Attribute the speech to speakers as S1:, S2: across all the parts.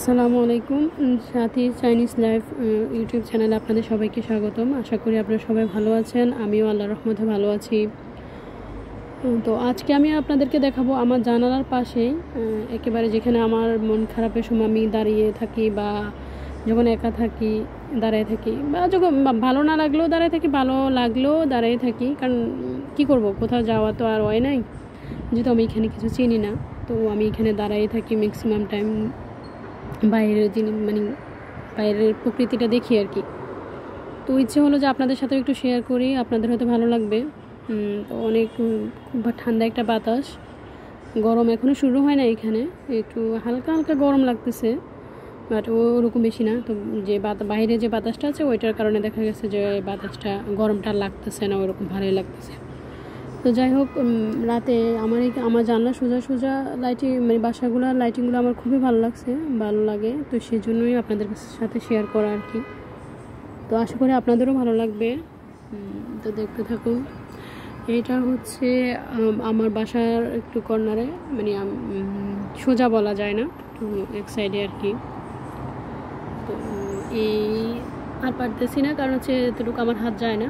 S1: আসসালামু আলাইকুম। সাথী Chinese life YouTube চ্যানেলে আপনাদের সবাইকে স্বাগতম। আশা করি আপনারা সবাই ভালো আছেন, আমিও আল্লাহর রহমতে ভালো আছি। তো আজকে আমি আপনাদেরকে দেখাবো আমার জানালার পাশে, একেবারে যেখানে আমার মন খারাপের সময় আমি দাঁড়িয়ে থাকি, বা যখন একা থাকি দাঁড়িয়ে থাকি, বা যখন ভালো না লাগলেও দাঁড়িয়ে থাকি, ভালো লাগলেও দাঁড়িয়ে থাকি। কারণ কি করব, কোথাও যাওয়া তো আর হয় নাই, যেহেতু আমি এখানে কিছু চিনি না। তো আমি এখানে দাঁড়িয়ে থাকি ম্যাক্সিমাম টাইম, বাইরের বাইরের প্রকৃতিটা দেখি আর কি। তো ইচ্ছে হলো যে আপনাদের সাথে একটু শেয়ার করি, আপনাদের হয়তো ভালো লাগবে। তো অনেক খুব ঠান্ডা একটা বাতাস, গরম এখনও শুরু হয় না, এখানে একটু হালকা হালকা গরম লাগতেছে, বাট ওরকম বেশি না। তো যে বাইরে যে বাতাসটা আছে ওইটার কারণে দেখা গেছে যে বাতাসটা গরমটা লাগতেছে না, ওরকম ভালোই লাগতেছে। তো যাই হোক, রাতে আমার জানলা সোজা সোজা লাইটিং, বাসাগুলোর লাইটিংগুলো আমার খুবই ভালো লাগে। তো সেই জন্যই আপনাদের সাথে শেয়ার করা আর কি। তো আশা করি আপনাদেরও ভালো লাগবে। তো দেখতে থাকুন। এটা হচ্ছে আমার বাসার একটু কর্নারে, সোজা বলা যায় না, একটু এক সাইডে আর কি। তো এই আর পারতেছি না, কারণ হচ্ছে এতটুকু আমার হাত যায় না।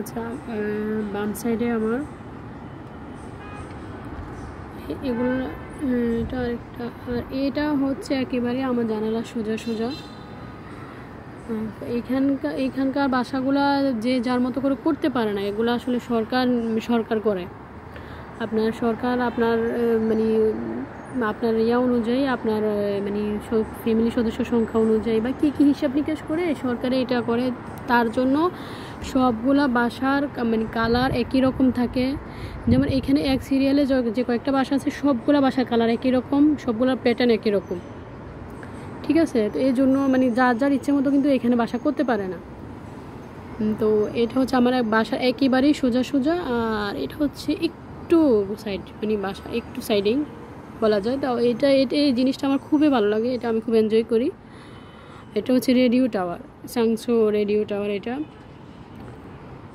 S1: আচ্ছা, বাম সাইডে আমার এগুলো, এটা আরেকটা, আর এটা হচ্ছে একেবারে আমার জানালা সোজা সোজা। এখানকার বাসাগুলা যে যার মতো করে করতে পারে না, এগুলো আসলে সরকার করে। সরকার আপনার আপনার ইয়া অনুযায়ী, আপনার ফ্যামিলি সদস্য সংখ্যা অনুযায়ী বা কী হিসাব নিকাশ করে সরকারে এটা করে। তার জন্য সবগুলা বাসার কালার একই রকম থাকে। যেমন এখানে এক সিরিয়ালে যে কয়েকটা বাসা আছে, সবগুলা বাসার কালার একই রকম, সবগুলোর প্যাটার্ন একই রকম, ঠিক আছে। তো এই জন্য যার ইচ্ছে মতো কিন্তু এখানে বাসা করতে পারে না। তো এটা হচ্ছে আমার বাসা একেবারেই সোজা সোজা, আর এটা হচ্ছে একটু সাইড, বাসা একটু সাইডিং বলা যায়। তো এই জিনিসটা আমার খুবই ভালো লাগে, এটা আমি খুব এনজয় করি। এটা হচ্ছে রেডিও টাওয়ার, সাংসো রেডিও টাওয়ার এটা।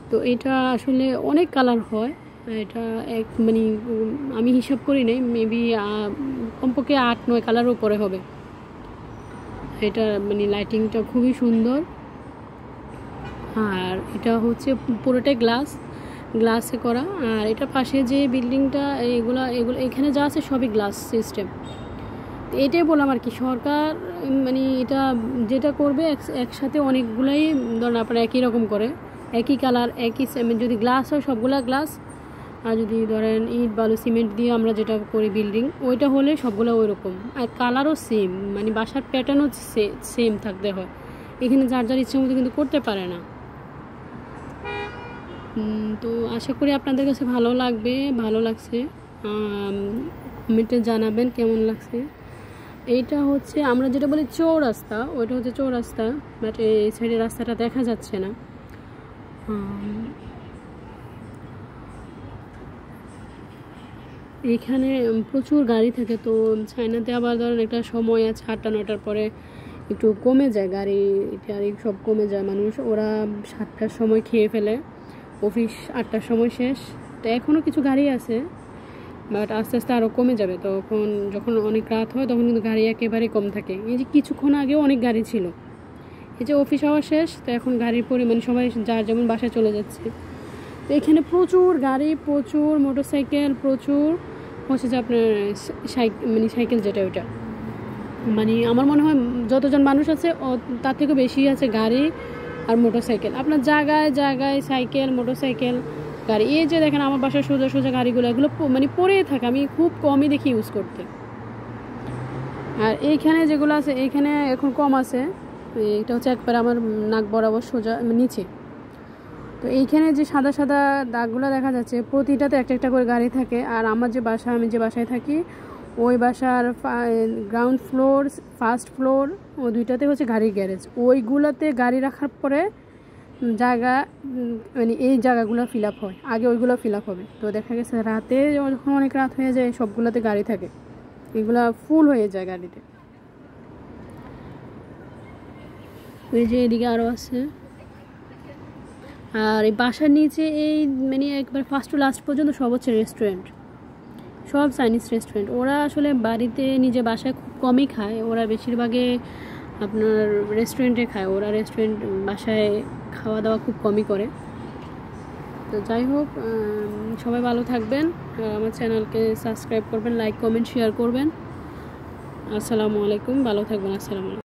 S1: তো এটা আসলে অনেক কালার হয়। এটা আমি হিসাব করি নাই, মেবি কমপক্ষে 8-9 কালার উপরে হবে। এটা লাইটিংটা খুবই সুন্দর। আর এটা হচ্ছে পুরোটাই গ্লাসে করা। আর এটা পাশে যে বিল্ডিংটা, এগুলো এখানে যা আছে সবই গ্লাস সিস্টেম। এটাই বললাম আর কি, সরকার এটা যেটা করবে একসাথে অনেকগুলাই, ধরেন আপনারা একই রকম করে, একই কালার, একই যদি গ্লাস হয় সবগুলা গ্লাস, আর যদি ধরেন ইট বালু সিমেন্ট দিয়ে আমরা যেটা করি বিল্ডিং, ওইটা হলে সবগুলো ওই রকম। আর কালারও সেম, বাসার প্যাটার্নও সেম থাকতে হয়। এখানে যার ইচ্ছে মতো কিন্তু করতে পারে না। তো আশা করি আপনাদের কাছে ভালো লাগছে। কমেন্টে জানাবেন কেমন লাগছে। এইটা হচ্ছে আমরা যেটা বলি চৌরাস্তা, ওইটা হচ্ছে চৌরাস্তা, বাট এই সাইডে রাস্তাটা দেখা যাচ্ছে না। এখানে প্রচুর গাড়ি থাকে। তো চায়নাতে আবার ধরেন একটা সময় আছে, 8টা-9টার পরে একটু কমে যায় গাড়ি সব কমে যায়। ওরা 7টার সময় খেয়ে ফেলে, অফিস 8টার সময় শেষ। তো এখনও কিছু গাড়ি আছে, বাট আস্তে আস্তে আরও কমে যাবে। তখন যখন অনেক রাত হয় তখন কিন্তু গাড়ি একেবারে কম থাকে। এই যে কিছুক্ষণ আগেও অনেক গাড়ি ছিল, এই যে অফিস আওয়ার শেষ, তো এখন গাড়ির পরিমাণ সবাই যার যেমন বাসায় চলে যাচ্ছে। তো এখানে প্রচুর গাড়ি, প্রচুর মোটরসাইকেল, প্রচুর হচ্ছে যে আপনার সাইকেল, যেটা ওইটা আমার মনে হয় যতজন মানুষ আছে তার থেকেও বেশি আছে গাড়ি আর মোটরসাইকেল। আপনার জায়গায় জায়গায় সাইকেল, মোটরসাইকেল, গাড়ি। এই যে দেখেন আমার বাসার সোজা সোজা গাড়িগুলো, এগুলো পড়েই থাকে, আমি খুব কমই দেখি ইউজ করতে। আর এইখানে যেগুলো আছে এইখানে এখন কম আছে। এটা হচ্ছে একবারে আমার নাক বরাবর সোজা নিচে। তো এইখানে যে সাদা সাদা দাগগুলো দেখা যাচ্ছে, প্রতিটাতে একটা একটা করে গাড়ি থাকে। আর আমার যে বাসা, আমি যে বাসায় থাকি, ওই বাসার গ্রাউন্ড ফ্লোর, ফার্স্ট ফ্লোর, ও দুইটাতে হচ্ছে গাড়ির গ্যারেজ। ওইগুলোতে গাড়ি রাখার পরে জায়গা, এই জায়গাগুলো ফিল আপ হয়, আগে ওইগুলো ফিল আপ হবে। তো দেখা গেছে রাতে যখন অনেক রাত হয়ে যায়, সবগুলোতে গাড়ি থাকে, এগুলা ফুল হয়ে যায় গাড়িতে। ওই যে এদিকে আরও আছে। আর এই বাসার নিচে এই একবার ফার্স্ট টু লাস্ট পর্যন্ত সব হচ্ছে রেস্টুরেন্ট, সব চাইনিজ রেস্টুরেন্ট। ওরা আসলে বাড়িতে নিজে বাসায় খুব কমই খায়, ওরা বেশিরভাগে আপনার রেস্টুরেন্টে খায়। ওরা রেস্টুরেন্ট বাসায় খাওয়া দাওয়া খুব কমই করে। তো যাই হোক, সবাই ভালো থাকবেন, আমার চ্যানেলকে সাবস্ক্রাইব করবেন, লাইক কমেন্ট শেয়ার করবেন। আসসালামু আলাইকুম, ভালো থাকবেন। আসসালামু আলাইকুম।